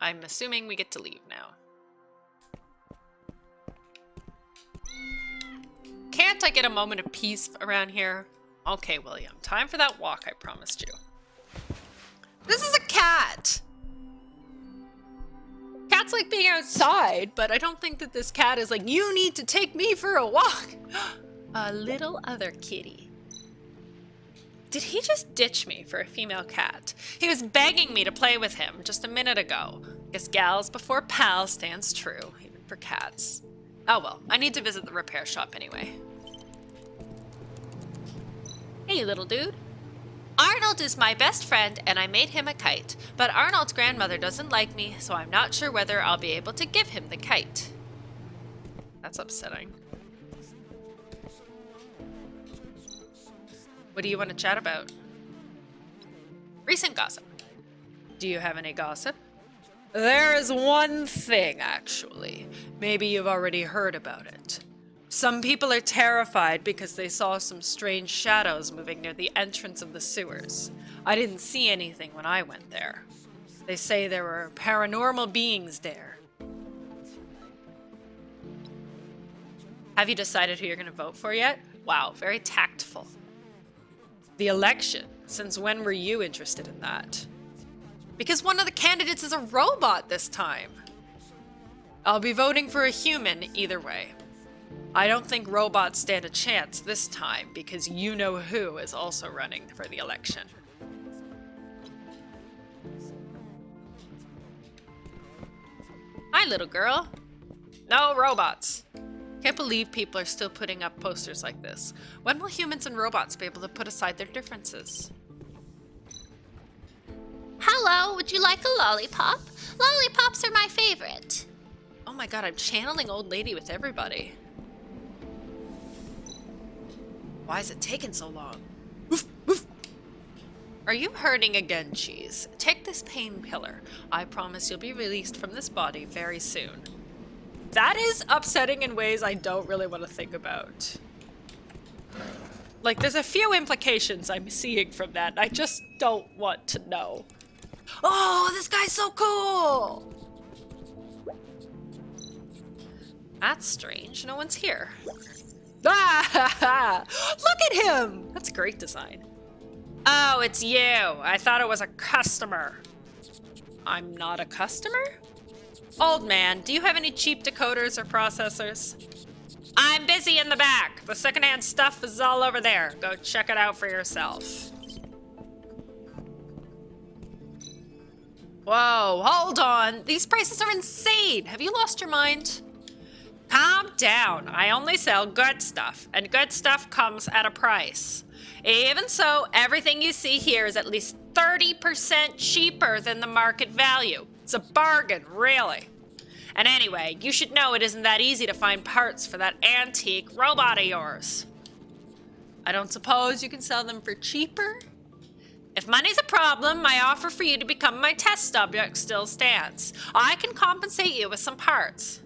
I'm assuming we get to leave now. Can't I get a moment of peace around here? Okay, William, time for that walk I promised you. This is a cat! Cats like being outside, but I don't think that this cat is like, you need to take me for a walk. A little other kitty. Did he just ditch me for a female cat? He was begging me to play with him just a minute ago. Guess gals before pals stands true, even for cats. Oh well, I need to visit the repair shop anyway. Hey, little dude. Arnold is my best friend, and I made him a kite. But Arnold's grandmother doesn't like me, so I'm not sure whether I'll be able to give him the kite. That's upsetting. What do you want to chat about? Recent gossip. Do you have any gossip? There is one thing, actually. Maybe you've already heard about it. Some people are terrified because they saw some strange shadows moving near the entrance of the sewers. I didn't see anything when I went there. They say there were paranormal beings there. Have you decided who you're going to vote for yet? Wow, very tactful. The election? Since when were you interested in that? Because one of the candidates is a robot this time. I'll be voting for a human either way. I don't think robots stand a chance this time because you-know-who is also running for the election. Hi, little girl. No robots. Can't believe people are still putting up posters like this. When will humans and robots be able to put aside their differences? Hello, would you like a lollipop? Lollipops are my favorite. Oh my god, I'm channeling old lady with everybody. Why is it taking so long? Woof, woof. Are you hurting again, Cheese? Take this painkiller. I promise you'll be released from this body very soon. That is upsetting in ways I don't really want to think about. Like, there's a few implications I'm seeing from that, and I just don't want to know. Oh, this guy's so cool! That's strange. No one's here. Ah! Look at him! That's great design. Oh, it's you. I thought it was a customer. I'm not a customer? Old man, do you have any cheap decoders or processors? I'm busy in the back. The secondhand stuff is all over there. Go check it out for yourself. Whoa, hold on. These prices are insane. Have you lost your mind? Calm down. I only sell good stuff, and good stuff comes at a price. Even so, everything you see here is at least 30% cheaper than the market value. It's a bargain, really. And anyway, you should know it isn't that easy to find parts for that antique robot of yours. I don't suppose you can sell them for cheaper? If money's a problem, my offer for you to become my test subject still stands. I can compensate you with some parts.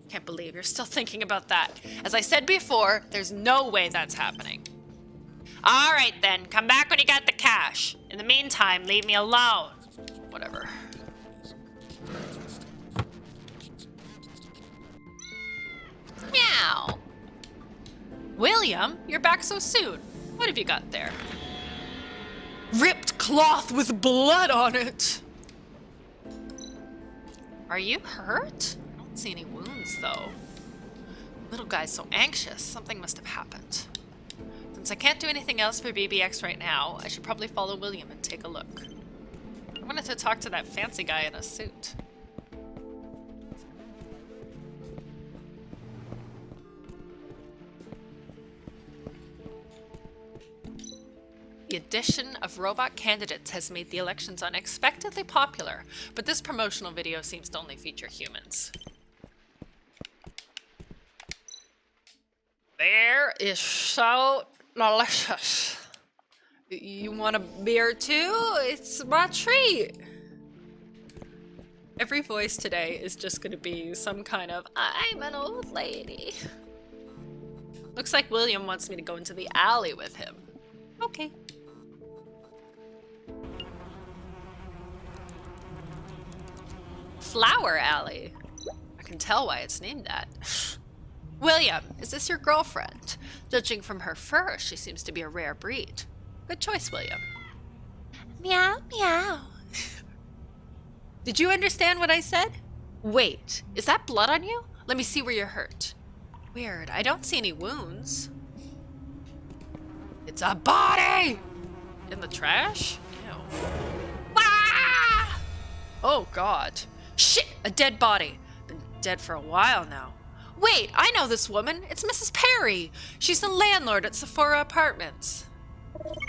Can't believe you're still thinking about that. As I said before, there's no way that's happening. All right then, come back when you got the cash. In the meantime, leave me alone. Whatever. Meow. William, you're back so soon. What have you got there? Ripped cloth with blood on it. Are you hurt? I don't see any wounds though. Little guy's so anxious. Something must have happened. Since I can't do anything else for BBX right now, I should probably follow William and take a look. I wanted to talk to that fancy guy in a suit. The addition of robot candidates has made the elections unexpectedly popular, but this promotional video seems to only feature humans. Beer is so delicious. You want a beer too? It's my treat. Every voice today is just going to be some kind of, I'm an old lady. Looks like William wants me to go into the alley with him. Okay. Flower Alley. I can tell why it's named that. William, is this your girlfriend? Judging from her fur, she seems to be a rare breed. Good choice, William. Meow, meow. Did you understand what I said? Wait, is that blood on you? Let me see where you're hurt. Weird, I don't see any wounds. It's a body! In the trash? Ew. Ah! Oh god. Shit, a dead body. Been dead for a while now. Wait, I know this woman. It's Mrs. Perry. She's the landlord at Sephora Apartments.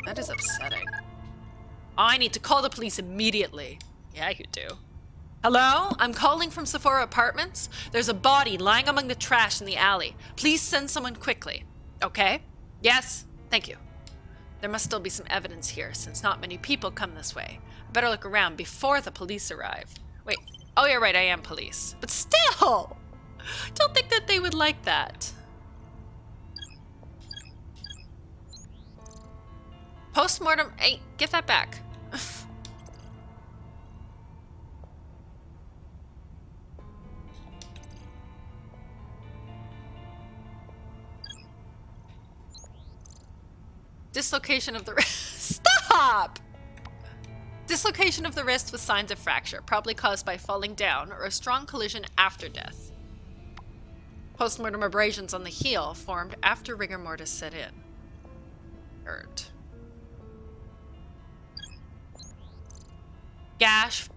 That is upsetting. I need to call the police immediately. Yeah, you do. Hello? I'm calling from Sephora Apartments. There's a body lying among the trash in the alley. Please send someone quickly. Okay? Yes? Thank you. There must still be some evidence here, since not many people come this way. I better look around before the police arrive. Wait. Oh, you're right, I am police. But still! Don't think that they would like that. Postmortem. Hey, give that back. Dislocation of the wrist. Stop! Dislocation of the wrist with signs of fracture, probably caused by falling down or a strong collision after death. Postmortem abrasions on the heel formed after rigor mortis set in. Hurt. Gash.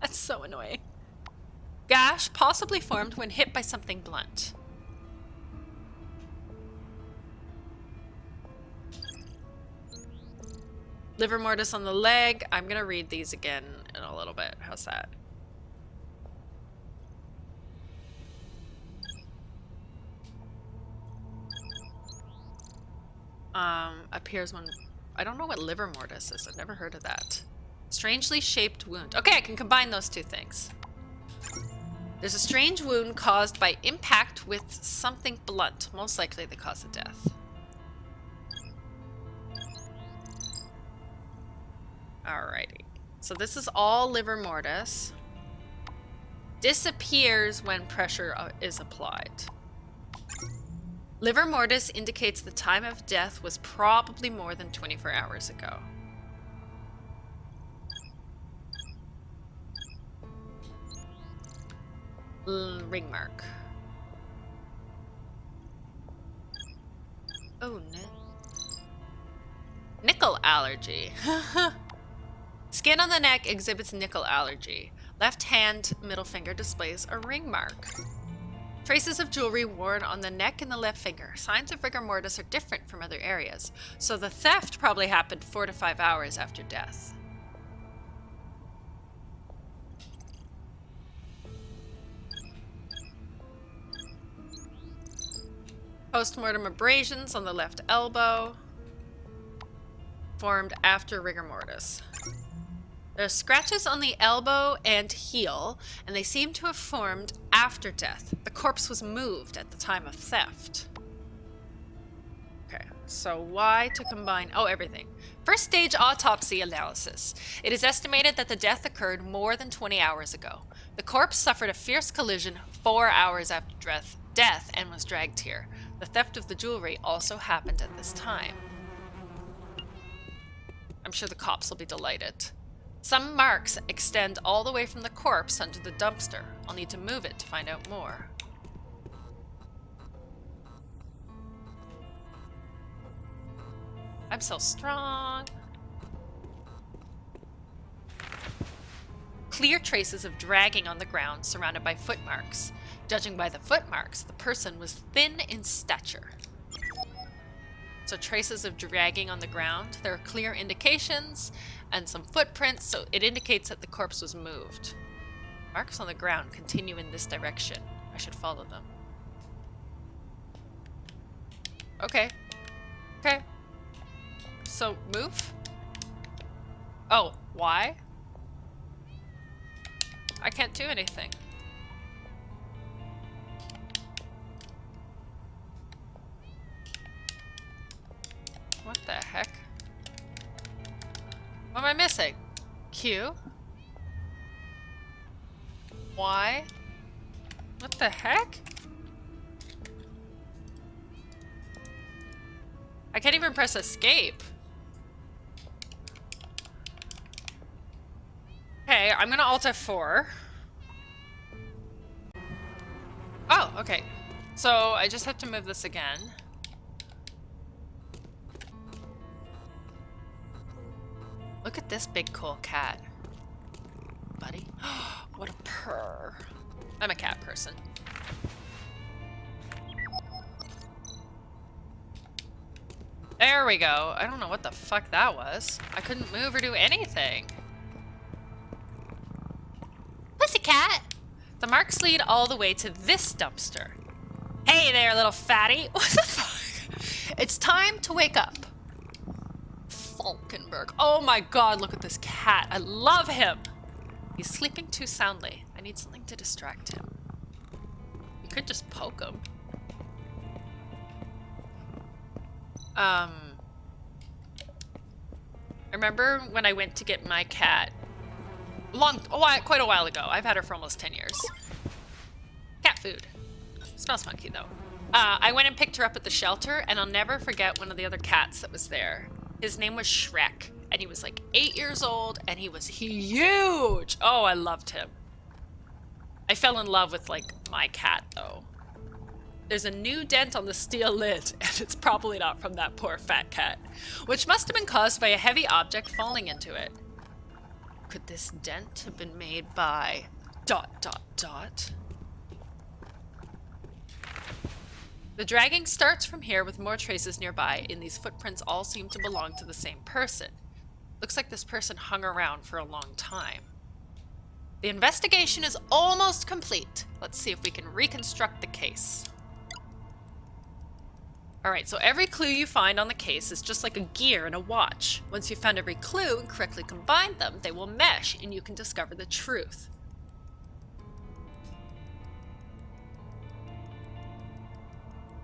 That's so annoying. Gash possibly formed when hit by something blunt. Liver mortis on the leg. I'm gonna read these again in a little bit. How's that? Appears when... I don't know what liver mortis is. I've never heard of that. Strangely shaped wound. Okay, I can combine those two things. There's a strange wound caused by impact with something blunt, most likely the cause of death. Alrighty. So this is all liver mortis. Disappears when pressure is applied. Liver mortis indicates the time of death was probably more than 24 hours ago. Ring mark. Oh, nickel allergy. Skin on the neck exhibits nickel allergy. Left hand middle finger displays a ring mark. Traces of jewelry worn on the neck and the left finger. Signs of rigor mortis are different from other areas, so the theft probably happened 4 to 5 hours after death. Postmortem abrasions on the left elbow. Formed after rigor mortis. There are scratches on the elbow and heel, and they seem to have formed after death. The corpse was moved at the time of theft. Okay, so why to combine... Oh, everything. First stage autopsy analysis. It is estimated that the death occurred more than 20 hours ago. The corpse suffered a fierce collision 4 hours after death and was dragged here. The theft of the jewelry also happened at this time. I'm sure the cops will be delighted. Some marks extend all the way from the corpse onto the dumpster. I'll need to move it to find out more. I'm so strong. Clear traces of dragging on the ground surrounded by footmarks. Judging by the footmarks, the person was thin in stature. So traces of dragging on the ground. There are clear indications and some footprints, so it indicates that the corpse was moved. Marks on the ground continue in this direction. I should follow them. Okay. Okay. So, move? Oh, why? I can't do anything. What the heck? What am I missing? Q? Why? What the heck? I can't even press escape. Okay, I'm gonna Alt F4. Oh, okay. So I just have to move this again. Look at this big cool cat. Buddy. What a purr. I'm a cat person. There we go. I don't know what the fuck that was. I couldn't move or do anything. Pussycat! The marks lead all the way to this dumpster. Hey there, little fatty. What the fuck? It's time to wake up. Falkenberg. Oh my god, look at this cat. I love him. He's sleeping too soundly. I need something to distract him. You could just poke him. I remember when I went to get my cat quite a while ago. I've had her for almost 10 years. Cat food. Smells funky though. I went and picked her up at the shelter, and I'll never forget one of the other cats that was there. His name was Shrek, and he was like 8 years old, and he was huge. Oh, I loved him. I fell in love with like my cat though. There's a new dent on the steel lid, and it's probably not from that poor fat cat, which must have been caused by a heavy object falling into it. Could this dent have been made by ... The dragging starts from here with more traces nearby, and these footprints all seem to belong to the same person. Looks like this person hung around for a long time. The investigation is almost complete. Let's see if we can reconstruct the case. Alright, so every clue you find on the case is just like a gear in a watch. Once you've found every clue and correctly combined them, they will mesh and you can discover the truth.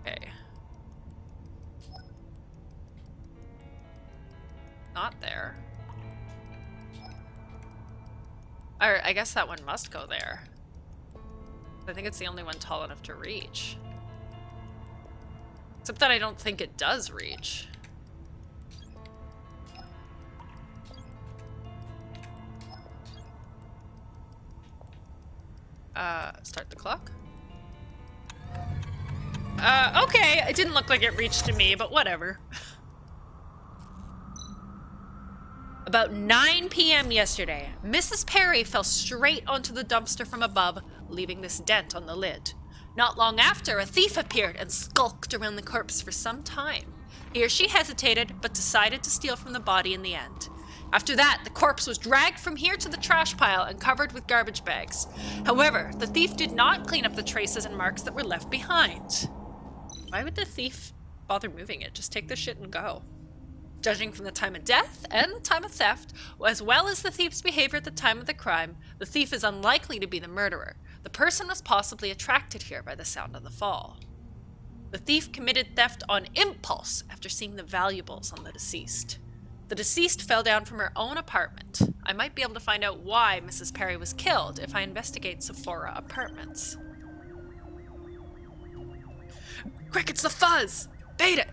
Okay. Not there. Or I guess that one must go there. I think it's the only one tall enough to reach. Except that I don't think it does reach. Start the clock. Okay, it didn't look like it reached to me, but whatever. About 9 p.m. yesterday, Mrs. Perry fell straight onto the dumpster from above, leaving this dent on the lid. Not long after, a thief appeared and skulked around the corpse for some time. He or she hesitated, but decided to steal from the body in the end. After that, the corpse was dragged from here to the trash pile and covered with garbage bags. However, the thief did not clean up the traces and marks that were left behind. Why would the thief bother moving it? Just take the shit and go. Judging from the time of death and the time of theft, as well as the thief's behavior at the time of the crime, the thief is unlikely to be the murderer. The person was possibly attracted here by the sound of the fall. The thief committed theft on impulse after seeing the valuables on the deceased. The deceased fell down from her own apartment. I might be able to find out why Mrs. Perry was killed if I investigate Sephora Apartments. Quick, it's the fuzz! Bait it!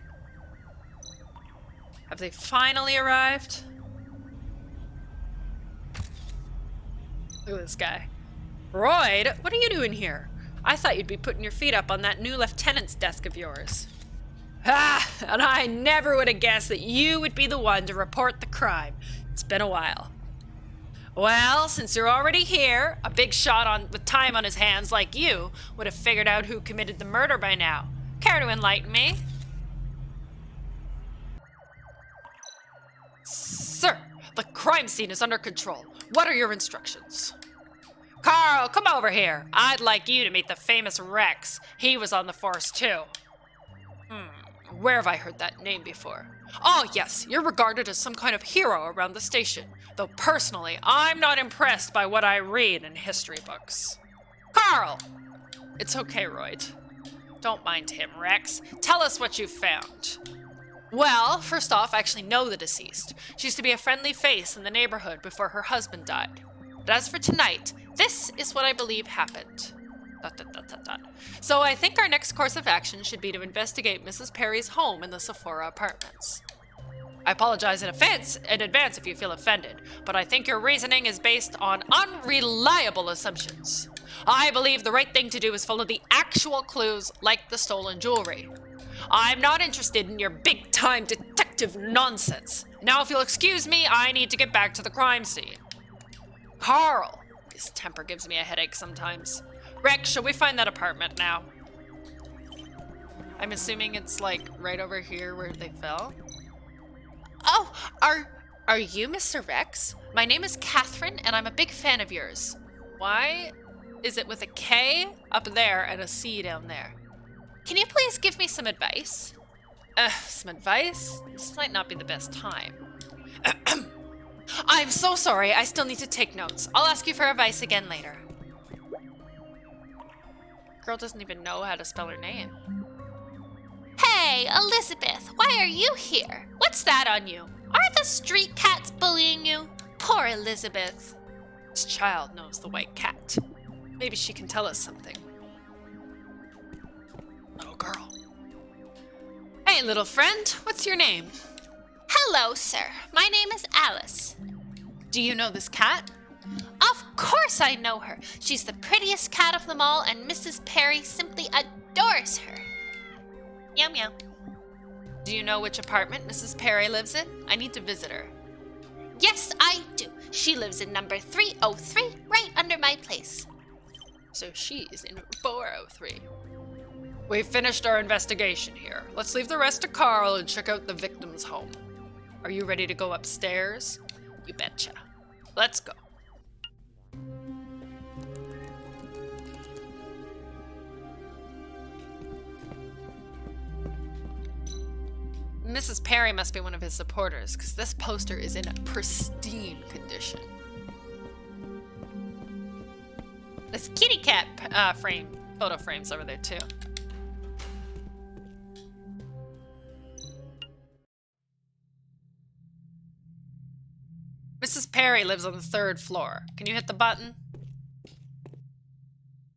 Have they finally arrived? Look at this guy. Royd, what are you doing here? I thought you'd be putting your feet up on that new lieutenant's desk of yours. Ah, and I never would have guessed that you would be the one to report the crime. It's been a while. Well, since you're already here, a big shot with time on his hands like you would have figured out who committed the murder by now. Care to enlighten me? Sir, the crime scene is under control. What are your instructions? Carl, come over here. I'd like you to meet the famous Rex. He was on the force too. Where have I heard that name before? Oh yes, you're regarded as some kind of hero around the station. Though personally, I'm not impressed by what I read in history books. Carl! It's okay, Royd. Don't mind him, Rex. Tell us what you've found. Well, first off, I actually know the deceased. She used to be a friendly face in the neighborhood before her husband died. But as for tonight, this is what I believe happened. ... So I think our next course of action should be to investigate Mrs. Perry's home in the Sephora apartments. I apologize in advance if you feel offended, but I think your reasoning is based on unreliable assumptions. I believe the right thing to do is follow the actual clues, like the stolen jewelry. I'm not interested in your big-time detective nonsense. Now, if you'll excuse me, I need to get back to the crime scene. Carl! His temper gives me a headache sometimes. Rex, shall we find that apartment now? I'm assuming it's like right over here where they fell. Oh, are you Mr. Rex? My name is Catherine, and I'm a big fan of yours. Why is it with a K up there and a C down there? Can you please give me some advice? Some advice? This might not be the best time. I'm so sorry, I still need to take notes. I'll ask you for advice again later. Girl doesn't even know how to spell her name. Hey, Elizabeth, why are you here? What's that on you? Are the street cats bullying you? Poor Elizabeth. This child knows the white cat. Maybe she can tell us something. Little girl. Hey, little friend, what's your name? Hello, sir. My name is Alice. Do you know this cat? Of course I know her. She's the prettiest cat of them all, and Mrs. Perry simply adores her. Meow meow. Do you know which apartment Mrs. Perry lives in? I need to visit her. Yes, I do. She lives in number 303, right under my place. So she's in 403. We've finished our investigation here. Let's leave the rest to Carl and check out the victim's home. Are you ready to go upstairs? You betcha. Let's go. Mrs. Perry must be one of his supporters, because this poster is in pristine condition. This kitty cat photo frame's over there too. Mrs. Perry lives on the 3rd floor. Can you hit the button?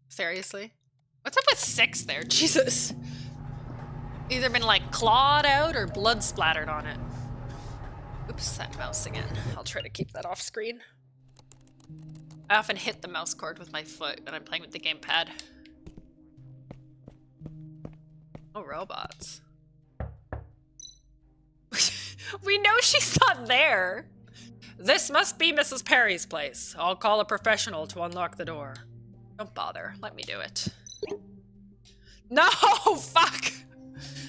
Seriously? What's up with 6 there? Jesus. Either been like clawed out or blood splattered on it. Oops, that mouse again. I'll try to keep that off screen. I often hit the mouse cord with my foot when I'm playing with the gamepad. Oh, robots. We know she's not there. This must be Mrs. Perry's place. I'll call a professional to unlock the door. Don't bother. Let me do it. No! Fuck!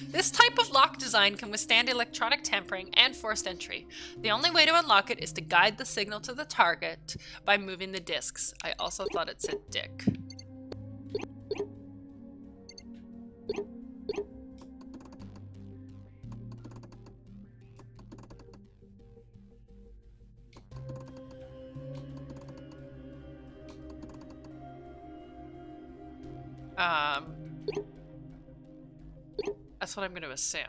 This type of lock design can withstand electronic tampering and forced entry. The only way to unlock it is to guide the signal to the target by moving the discs. I also thought it said dick. That's what I'm going to assume.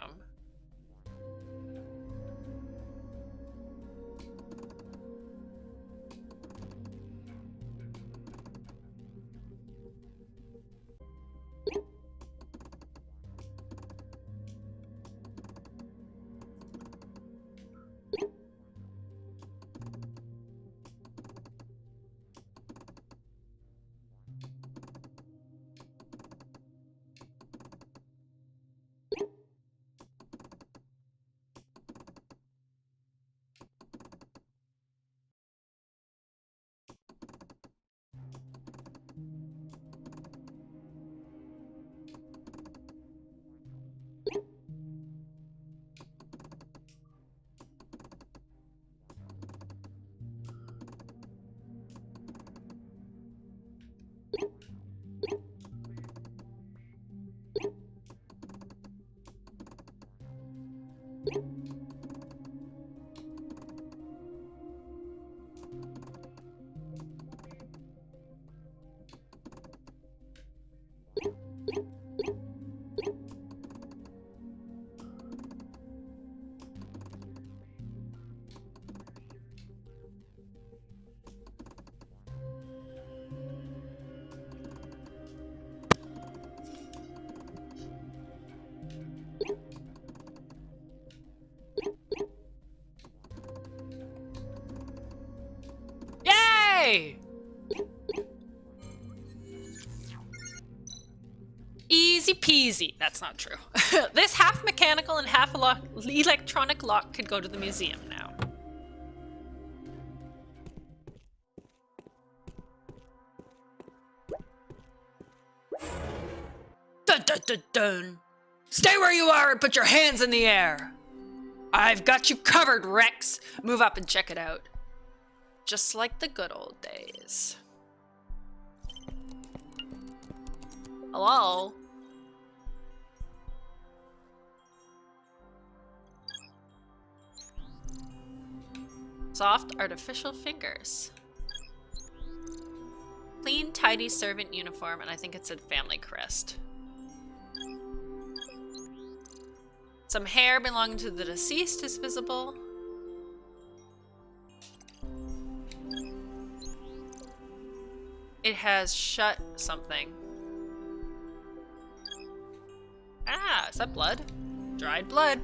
away! Easy peasy. That's not true. This half mechanical and half electronic lock could go to the museum now. Dun dun dun dun! Stay where you are and put your hands in the air! I've got you covered, Rex! Move up and check it out. Just like the good old days. Hello? Soft artificial fingers. Clean, tidy servant uniform, and I think it's a family crest. Some hair belonging to the deceased is visible. It has shut something. Ah, is that blood? Dried blood.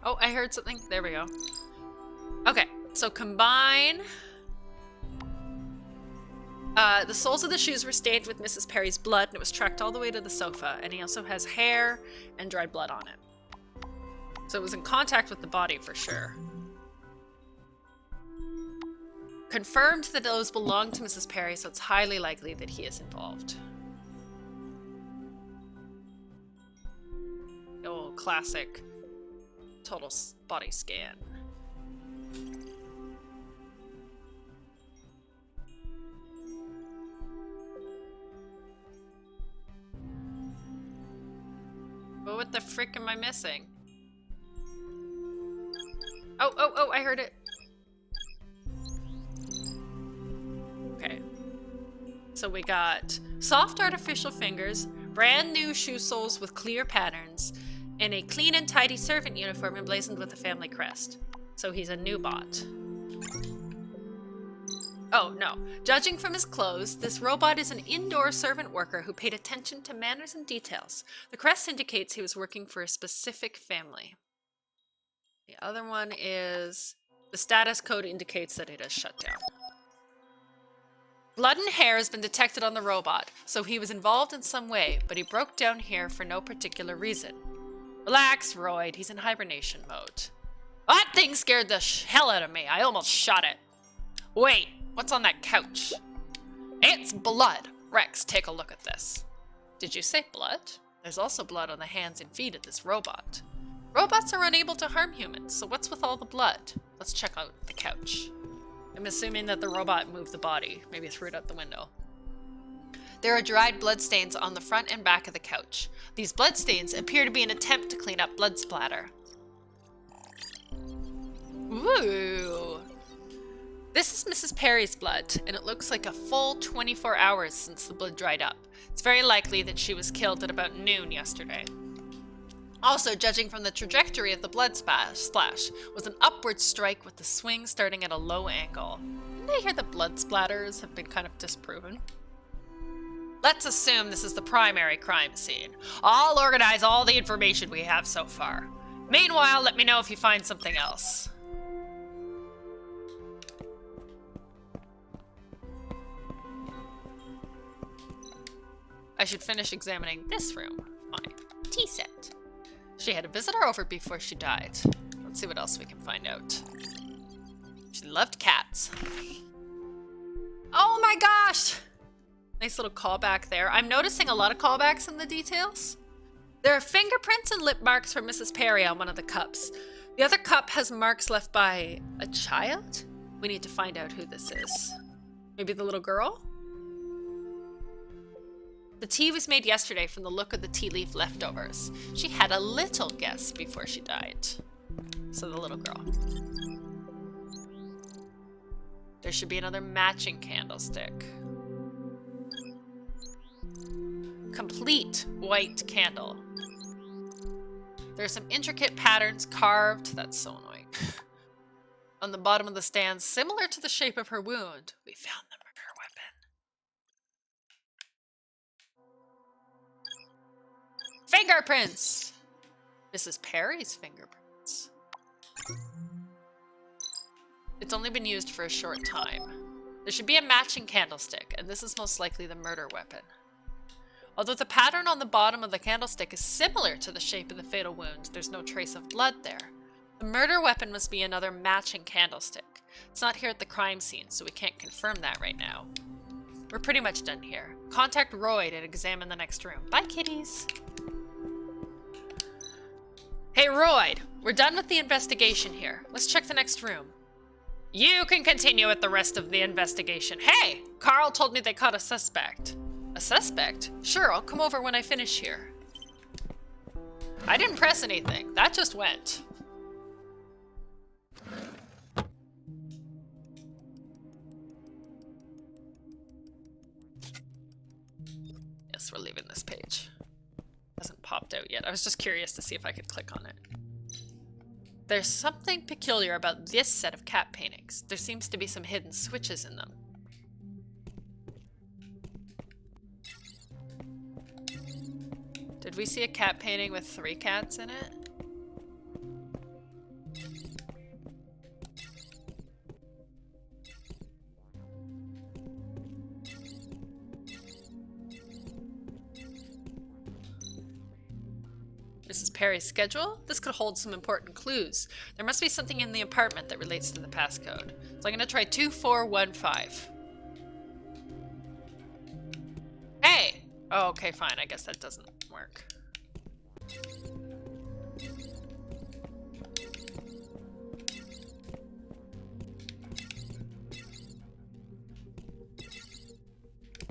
Oh, I heard something. There we go. Okay, so combine. The soles of the shoes were stained with Mrs. Perry's blood, and it was tracked all the way to the sofa. And he also has hair and dried blood on it. So it was in contact with the body for sure. Confirmed that those belonged to Mrs. Perry, so it's highly likely that he is involved. Oh, classic total body scan. But what the frick am I missing? Oh, I heard it. Okay. So we got soft artificial fingers, brand new shoe soles with clear patterns, and a clean and tidy servant uniform emblazoned with a family crest. So he's a new bot. Oh, no. Judging from his clothes, this robot is an indoor servant worker who paid attention to manners and details. The crest indicates he was working for a specific family. The other one is... the status code indicates that it has shut down. Blood and hair has been detected on the robot, so he was involved in some way, but he broke down here for no particular reason. Relax, Royd. He's in hibernation mode. That thing scared the hell out of me. I almost shot it. Wait, what's on that couch? It's blood. Rex, take a look at this. Did you say blood? There's also blood on the hands and feet of this robot. Robots are unable to harm humans, so what's with all the blood? Let's check out the couch. I'm assuming that the robot moved the body. Maybe threw it out the window. There are dried bloodstains on the front and back of the couch. These bloodstains appear to be an attempt to clean up blood splatter. Ooh. This is Mrs. Perry's blood, and it looks like a full 24 hours since the blood dried up. It's very likely that she was killed at about noon yesterday. Also, judging from the trajectory of the blood splash, was an upward strike with the swing starting at a low angle. Didn't I hear that blood splatters have been kind of disproven? Let's assume this is the primary crime scene. I'll organize all the information we have so far. Meanwhile, let me know if you find something else. I should finish examining this room. My tea set. She had a visitor over before she died. Let's see what else we can find out. She loved cats. Oh my gosh! Nice little callback there. I'm noticing a lot of callbacks in the details. There are fingerprints and lip marks from Mrs. Perry on one of the cups. The other cup has marks left by a child? We need to find out who this is. Maybe the little girl? The tea was made yesterday from the look of the tea leaf leftovers. She had a little guess before she died. So the little girl. There should be another matching candlestick. Complete white candle. There's some intricate patterns carved. That's so annoying. On the bottom of the stand, similar to the shape of her wound. We found the murder weapon. Fingerprints! Mrs. Perry's fingerprints. It's only been used for a short time. There should be a matching candlestick, and this is most likely the murder weapon. Although the pattern on the bottom of the candlestick is similar to the shape of the fatal wound, there's no trace of blood there. The murder weapon must be another matching candlestick. It's not here at the crime scene, so we can't confirm that right now. We're pretty much done here. Contact Royd and examine the next room. Bye, kitties! Hey, Royd! We're done with the investigation here. Let's check the next room. You can continue with the rest of the investigation. Hey! Carl told me they caught a suspect. A suspect? Sure, I'll come over when I finish here. I didn't press anything. That just went. Yes, we're leaving this page. Hasn't popped out yet. I was just curious to see if I could click on it. There's something peculiar about this set of cat paintings. There seems to be some hidden switches in them. Did we see a cat painting with 3 cats in it? Mrs. Perry's schedule? This could hold some important clues. There must be something in the apartment that relates to the passcode. So I'm going to try 2415. Hey! Oh, okay, fine. I guess that doesn't work.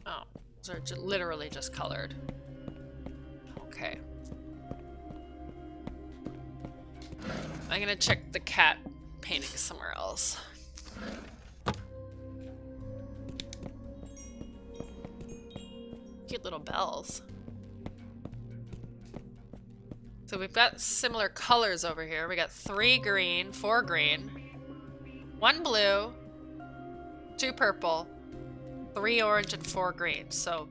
Oh, those are literally just colored. Okay. I'm gonna check the cat painting somewhere else. Cute little bells. So we've got similar colors over here. We got 3 green, 4 green, 1 blue, 2 purple, 3 orange, and 4 green. So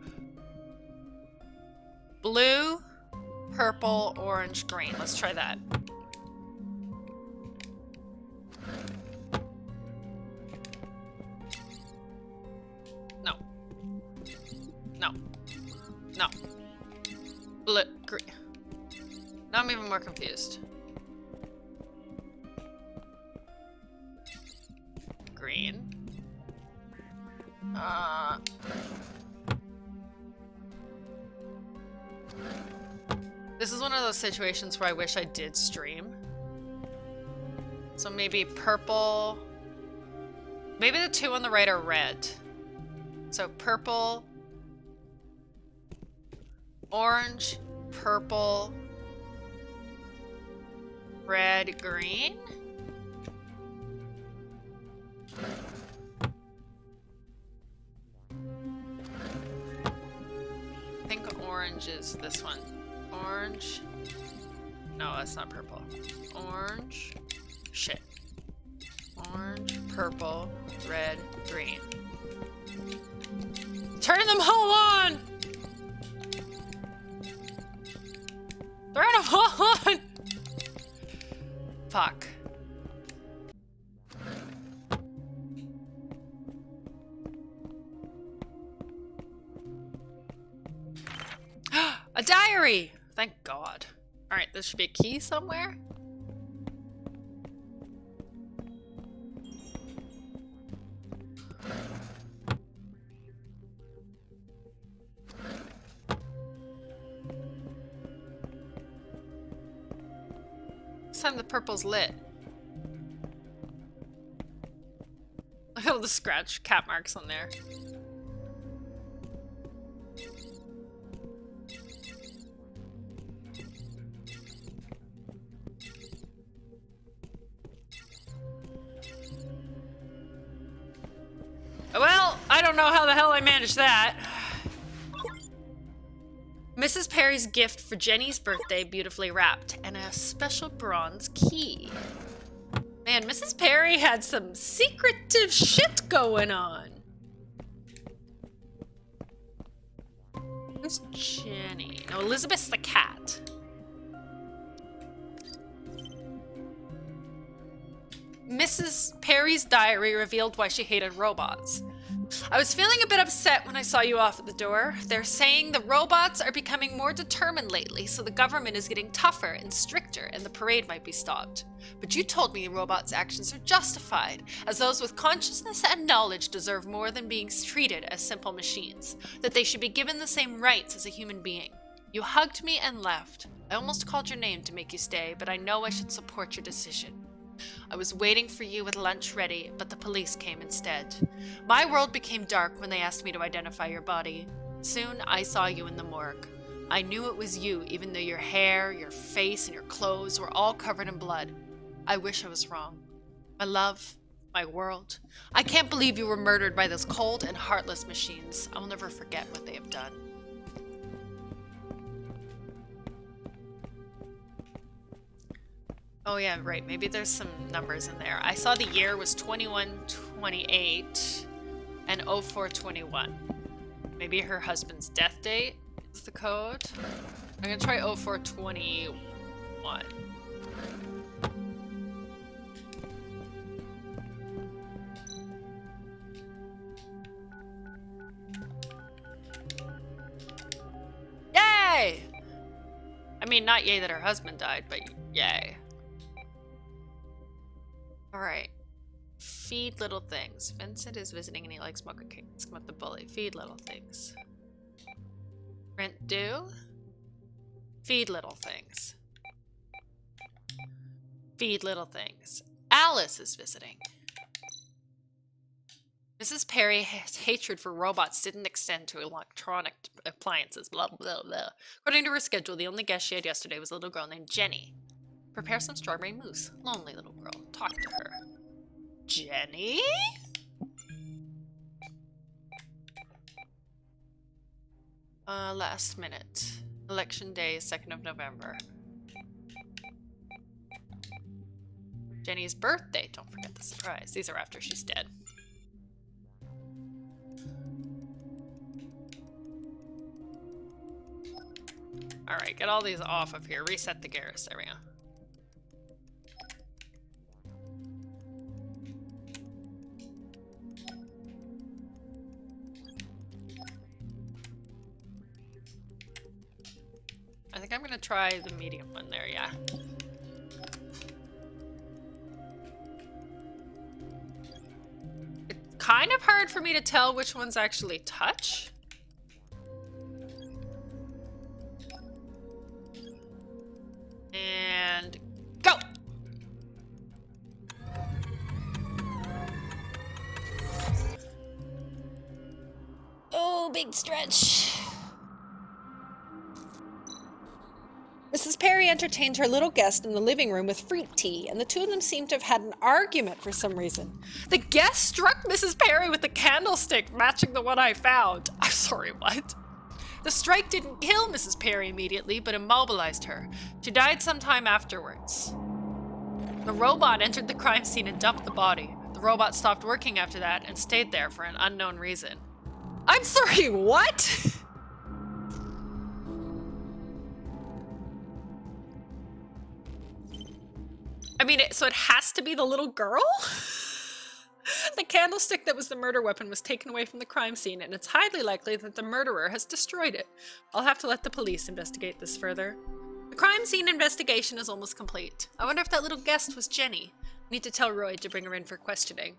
blue, purple, orange, green. Let's try that. No. Blue, green. Now I'm even more confused. Green. This is one of those situations where I wish I did stream. So maybe purple. Maybe the 2 on the right are red. So purple, orange, purple, red, green. I think orange is this one. Orange. No, that's not purple. Orange. Shit. Orange, purple, red, green. Turn them all on! Turn them all on! Fuck. A diary! Thank God. Alright, there should be a key somewhere. This time the purple's lit. Look at all the scratch cat marks on there. Well, I don't know how the hell I managed that. Mrs. Perry's gift for Jenny's birthday, beautifully wrapped, and a special bronze key. Man, Mrs. Perry had some secretive shit going on. Who's Jenny? No, Elizabeth's the cat. Mrs. Perry's diary revealed why she hated robots. I was feeling a bit upset when I saw you off at the door. They're saying the robots are becoming more determined lately, so the government is getting tougher and stricter, and the parade might be stopped. But you told me the robots' actions are justified, as those with consciousness and knowledge deserve more than being treated as simple machines, that they should be given the same rights as a human being. You hugged me and left. I almost called your name to make you stay, but I know I should support your decision. I was waiting for you with lunch ready, but the police came instead. My world became dark when they asked me to identify your body. Soon, I saw you in the morgue. I knew it was you, even though your hair, your face, and your clothes were all covered in blood. I wish I was wrong. My love, my world. I can't believe you were murdered by those cold and heartless machines. I will never forget what they have done. Oh yeah, right. Maybe there's some numbers in there. I saw the year was 2128 and 0421. Maybe her husband's death date is the code. I'm gonna try 0421. Yay! I mean, not yay that her husband died, but yay. Alright. Feed little things. Vincent is visiting and he likes mocha cakes. Come with the bully. Feed little things. Rent due? Feed little things. Feed little things. Alice is visiting. Mrs. Perry's hatred for robots didn't extend to electronic appliances. Blah, blah, blah. According to her schedule, the only guest she had yesterday was a little girl named Jenny. Prepare some strawberry mousse. Lonely little girl. Talk to her. Jenny? Last minute. Election day, 2nd of November. Jenny's birthday. Don't forget the surprise. These are after she's dead. Alright, get all these off of here. Reset the gears. There we go. I think I'm gonna try the medium one there, yeah. It's kind of hard for me to tell which ones actually touch. And go! Oh, big stretch. Mrs. Perry entertained her little guest in the living room with fruit tea, and the two of them seemed to have had an argument for some reason. The guest struck Mrs. Perry with a candlestick matching the one I found. I'm sorry, what? The strike didn't kill Mrs. Perry immediately, but immobilized her. She died sometime afterwards. The robot entered the crime scene and dumped the body. The robot stopped working after that and stayed there for an unknown reason. I'm sorry, what? I mean, so it has to be the little girl? The candlestick that was the murder weapon was taken away from the crime scene, and it's highly likely that the murderer has destroyed it. I'll have to let the police investigate this further. The crime scene investigation is almost complete. I wonder if that little guest was Jenny. I need to tell Royd to bring her in for questioning.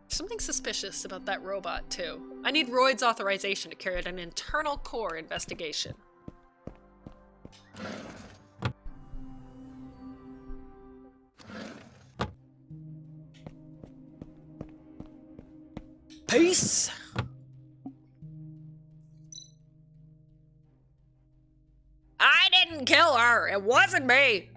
There's something suspicious about that robot, too. I need Royd's authorization to carry out an internal core investigation. Peace! I didn't kill her! It wasn't me!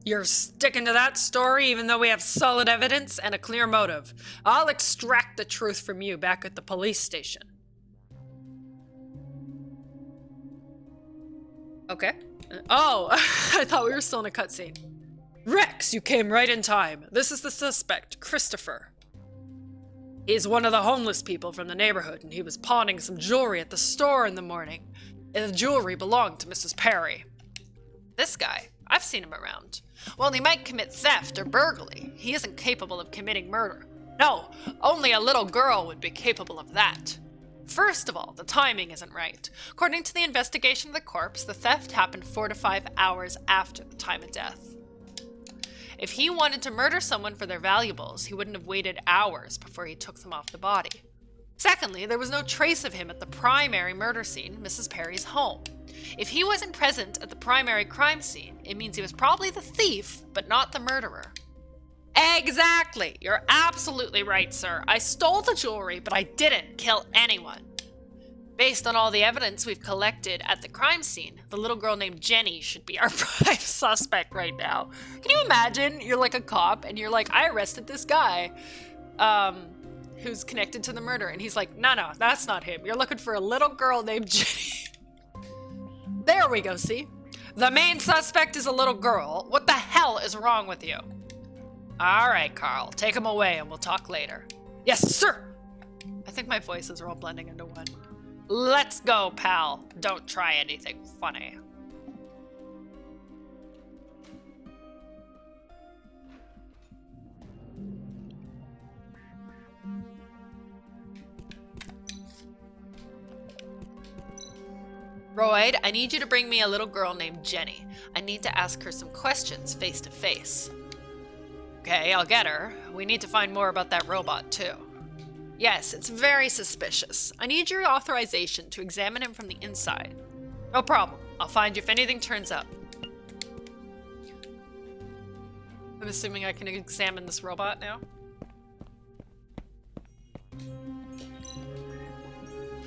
You're sticking to that story even though we have solid evidence and a clear motive. I'll extract the truth from you back at the police station. Okay. Oh, I thought we were still in a cutscene. Rex, you came right in time. This is the suspect, Christopher. He's one of the homeless people from the neighborhood, and he was pawning some jewelry at the store in the morning. And the jewelry belonged to Mrs. Perry. This guy, I've seen him around. Well, he might commit theft or burglary. He isn't capable of committing murder. No, only a little girl would be capable of that. First of all, the timing isn't right. According to the investigation of the corpse, the theft happened 4 to 5 hours after the time of death. If he wanted to murder someone for their valuables, he wouldn't have waited hours before he took them off the body. Secondly, there was no trace of him at the primary murder scene, Mrs. Perry's home. If he wasn't present at the primary crime scene, it means he was probably the thief, but not the murderer. Exactly! You're absolutely right, sir. I stole the jewelry, but I didn't kill anyone. Based on all the evidence we've collected at the crime scene, the little girl named Jenny should be our prime suspect right now. Can you imagine? You're like a cop, and you're like, I arrested this guy who's connected to the murder. And he's like, no, that's not him. You're looking for a little girl named Jenny. There we go, see? The main suspect is a little girl. What the hell is wrong with you? All right, Carl, take him away and we'll talk later. Yes, sir! I think my voices are all blending into one. Let's go, pal. Don't try anything funny. Royd, I need you to bring me a little girl named Jenny. I need to ask her some questions face to face. Okay, I'll get her. We need to find more about that robot, too. Yes, it's very suspicious. I need your authorization to examine him from the inside. No problem. I'll find you if anything turns up. I'm assuming I can examine this robot now.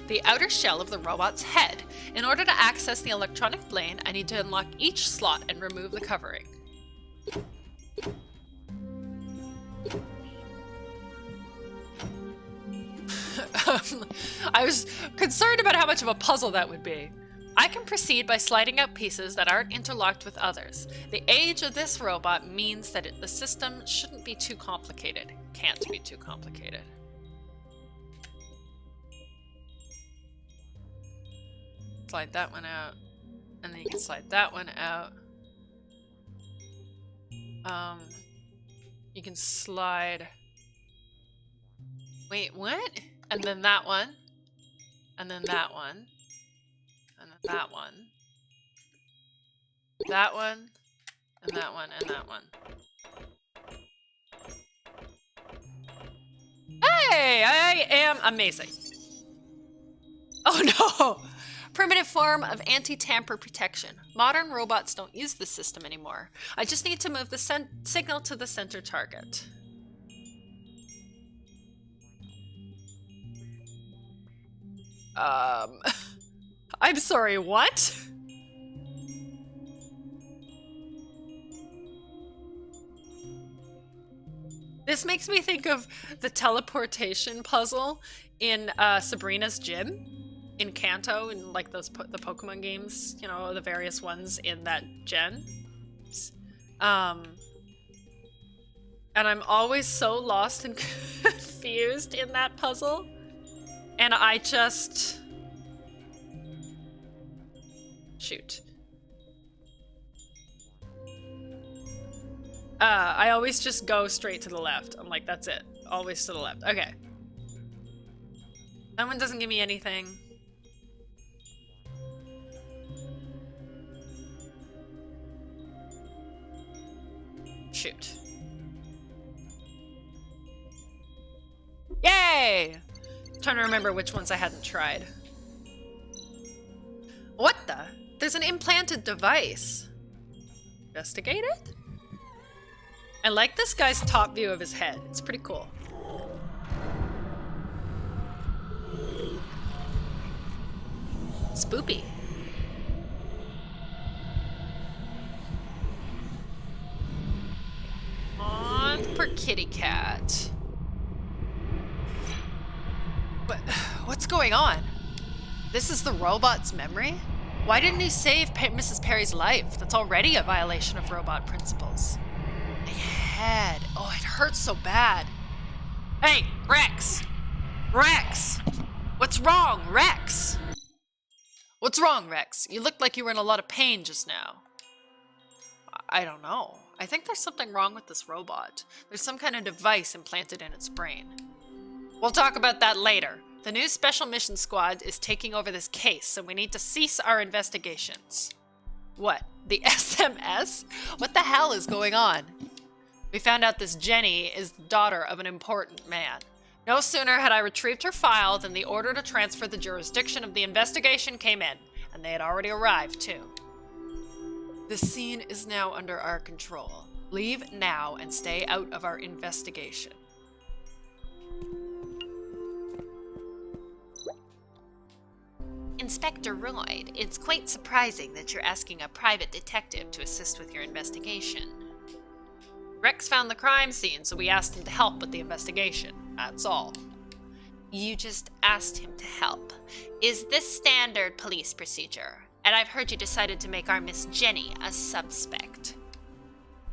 The outer shell of the robot's head. In order to access the electronic brain, I need to unlock each slot and remove the covering. I was concerned about how much of a puzzle that would be. I can proceed by sliding out pieces that aren't interlocked with others. The age of this robot means that the system shouldn't be too complicated. Can't be too complicated. Slide that one out. And then you can slide that one out. You can slide... Wait, what? And then that one. And then that one. And then that one. That one. And that one. And that one. Hey! I am amazing. Oh no! Primitive form of anti-tamper protection. Modern robots don't use this system anymore. I just need to move the signal to the center target. I'm sorry, what? This makes me think of the teleportation puzzle in Sabrina's Gym in Kanto, and like the Pokemon games, you know, the various ones in that gen. And I'm always so lost and confused in that puzzle. And I just... Shoot. I always just go straight to the left. I'm like, that's it. Always to the left. Okay. That one doesn't give me anything. Shoot. Yay! I'm trying to remember which ones I hadn't tried. What the? There's an implanted device. Investigate it? I like this guy's top view of his head. It's pretty cool. Spoopy. On for kitty cat. But what's going on? This is the robot's memory? Why didn't he save Mrs. Perry's life? That's already a violation of robot principles. My head. Oh, it hurts so bad. Hey, Rex! Rex! What's wrong, Rex? What's wrong, Rex? You looked like you were in a lot of pain just now. I don't know. I think there's something wrong with this robot. There's some kind of device implanted in its brain. We'll talk about that later. The new Special Mission Squad is taking over this case, so we need to cease our investigations. What? The SMS? What the hell is going on? We found out this Jenny is the daughter of an important man. No sooner had I retrieved her file than the order to transfer the jurisdiction of the investigation came in, and they had already arrived too. The scene is now under our control. Leave now and stay out of our investigation. Inspector Royd, it's quite surprising that you're asking a private detective to assist with your investigation. Rex found the crime scene, so we asked him to help with the investigation. That's all. You just asked him to help. Is this standard police procedure? And I've heard you decided to make our Miss Jenny a suspect.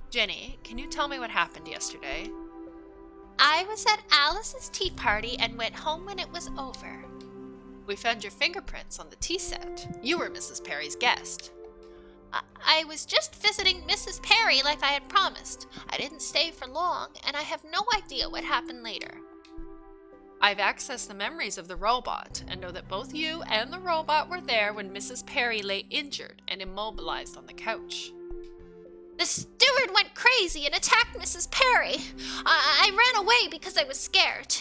Jenny, can you tell me what happened yesterday? I was at Alice's tea party and went home when it was over. We found your fingerprints on the tea set. You were Mrs. Perry's guest. I was just visiting Mrs. Perry like I had promised. I didn't stay for long, and I have no idea what happened later. I've accessed the memories of the robot and know that both you and the robot were there when Mrs. Perry lay injured and immobilized on the couch. The steward went crazy and attacked Mrs. Perry. I ran away because I was scared.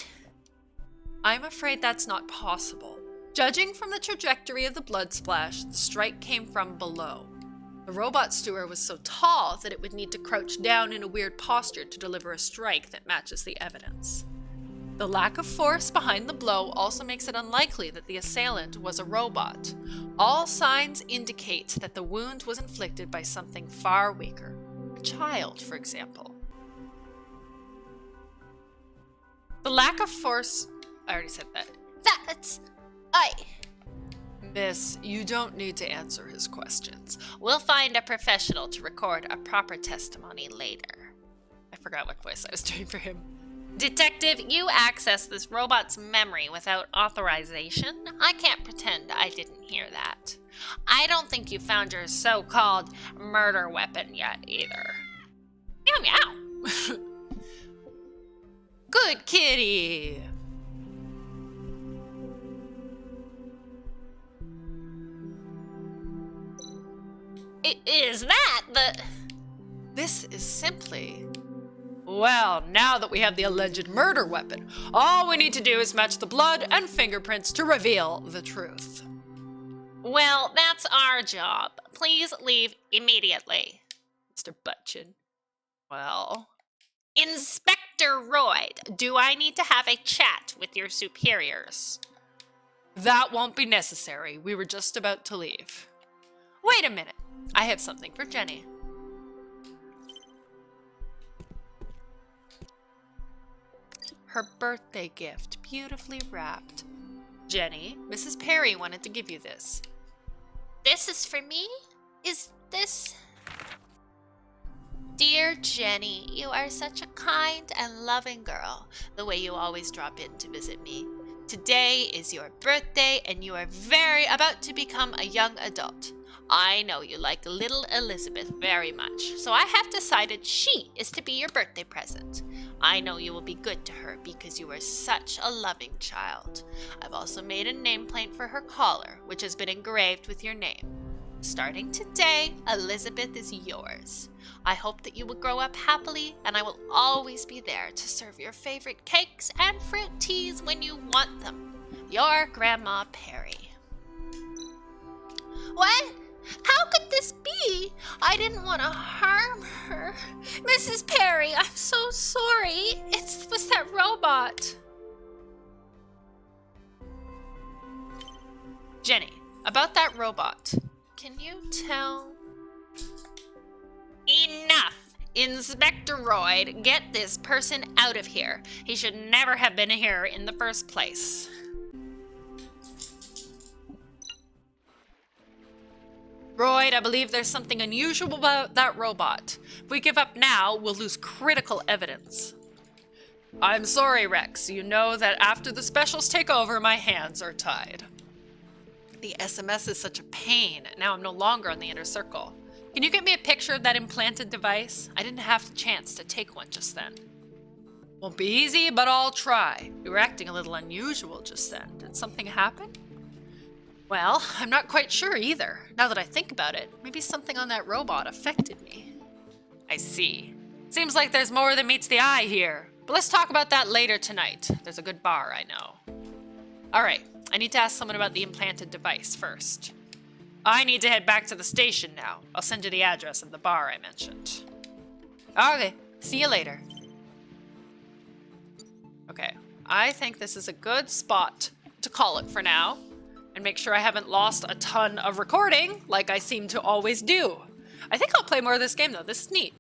I'm afraid that's not possible. Judging from the trajectory of the blood splash, the strike came from below. The robot steward was so tall that it would need to crouch down in a weird posture to deliver a strike that matches the evidence. The lack of force behind the blow also makes it unlikely that the assailant was a robot. All signs indicate that the wound was inflicted by something far weaker. A child, for example. The lack of force... I already said that. Miss, you don't need to answer his questions. We'll find a professional to record a proper testimony later. I forgot what voice I was doing for him. Detective, you accessed this robot's memory without authorization. I can't pretend I didn't hear that. I don't think you found your so-called murder weapon yet either. Meow meow. Good kitty. Is that the... This is simply... Well, now that we have the alleged murder weapon, all we need to do is match the blood and fingerprints to reveal the truth. Well, that's our job. Please leave immediately. Mr. Butchin. Well... Inspector Royd, do I need to have a chat with your superiors? That won't be necessary. We were just about to leave. Wait a minute. I have something for Jenny. Her birthday gift, beautifully wrapped. Jenny, Mrs. Perry wanted to give you this. This is for me? Is this... Dear Jenny, you are such a kind and loving girl, the way you always drop in to visit me. Today is your birthday and you are about to become a young adult. I know you like little Elizabeth very much, so I have decided she is to be your birthday present. I know you will be good to her because you are such a loving child. I've also made a nameplate for her collar, which has been engraved with your name. Starting today, Elizabeth is yours. I hope that you will grow up happily, and I will always be there to serve your favorite cakes and fruit teas when you want them. Your Grandma Perry. What? How could this be? I didn't want to harm her. Mrs. Perry, I'm so sorry. It was that robot. Jenny, about that robot. Can you tell... Enough! Inspector Royd, get this person out of here. He should never have been here in the first place. Royd, I believe there's something unusual about that robot. If we give up now, we'll lose critical evidence. I'm sorry, Rex. You know that after the specials take over, my hands are tied. The SMS is such a pain. Now I'm no longer on the inner circle. Can you get me a picture of that implanted device? I didn't have the chance to take one just then. Won't be easy, but I'll try. You were acting a little unusual just then. Did something happen? Well, I'm not quite sure either. Now that I think about it, maybe something on that robot affected me. I see. Seems like there's more than meets the eye here. But let's talk about that later tonight. There's a good bar I know. Alright, I need to ask someone about the implanted device first. I need to head back to the station now. I'll send you the address of the bar I mentioned. Okay, see you later. Okay, I think this is a good spot to call it for now. And make sure I haven't lost a ton of recording, like I seem to always do. I think I'll play more of this game though. This is neat.